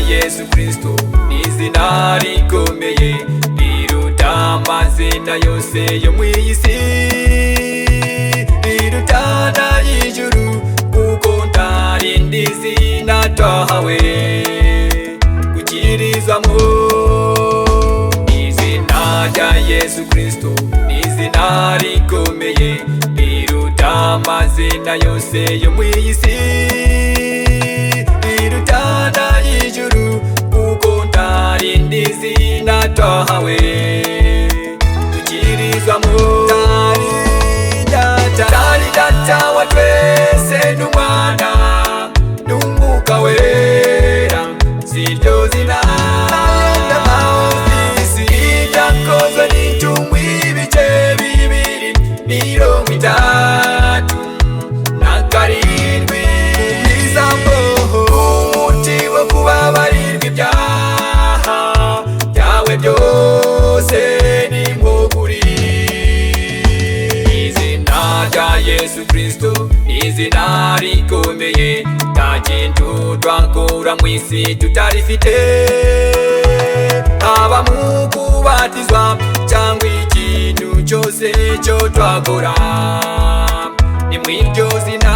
Yesu Kristo izina rikomeye riruta amazina yose yo mw'isi, riruta n'ay'ijuru kuko nta rindi zina twahawe gukirizwamo. Izina rya Yesu Kristo izina rikomeye riruta amazina yose yo mw'isi, riruta n'ay'ijuru kuko nta rindi zina twahawe gukirizwamo. Tari data wa twese n'umwana n'umwuka wera, siryo zina n'amahofisi ryakozwe n'intumwa ibice 257 izambo umuti wo kubabarirwa ibyaha byawe byose nimwo kuri. Izina rya Yesu Kristo izina rikomeye nta kintu twakura mw'isi tutarifite, haba mu kubatizwa cyangwa ikintu cyose cyo twakora ni mw'iryo zina.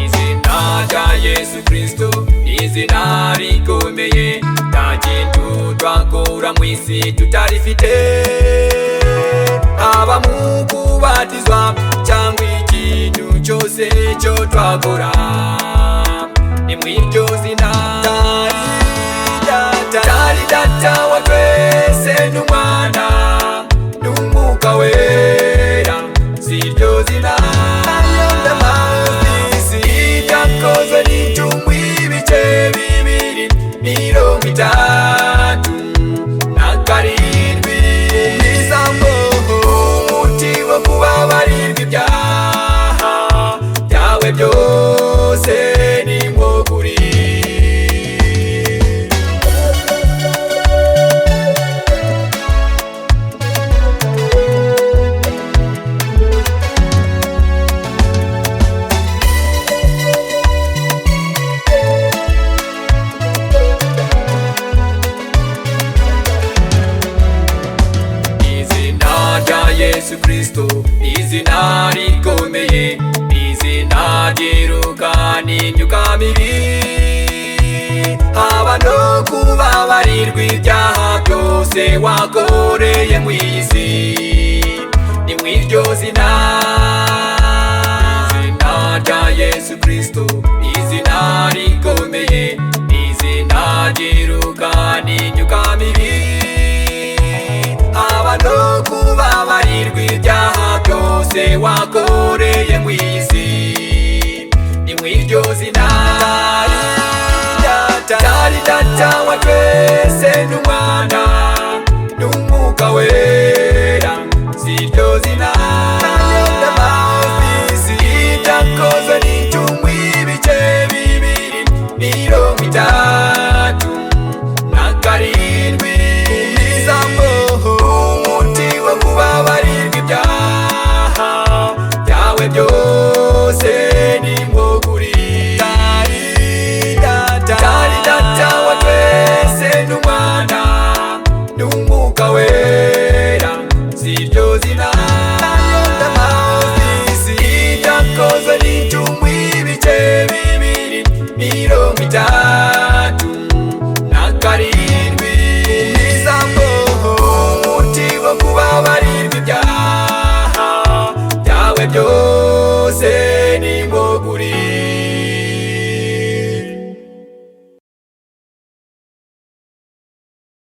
Izina rya Yesu Kristo izina rikomeye nta kintu twakora mw'isi tutarifite, haba mu kubatizwa cyangwa ikintu cyose cyo twakora ni mw'iryo zina. Tari data wa twese n'umwana n'umwuka wera, siryo zina n'amahofisi ryakozwe n'intumwa ibice 257 izambo umuti wo kubabarirwa ibyaha byawe byose nimwo kuri. Yesu Kristo izina rikomeye, izina ryiruka n'imyuka mibi, haba no kubabarirwa ibyaha byose wakoreye mw'isi ni mw'iryo zina. Izina rya Yesu Kristo izina rikomeye, izina ryiruka n'imyuka mibi, haba no kubabarirwa ibyaha byose wakoreye mw'isi ni mw'iryo zina. Tari data wa twese n'umwana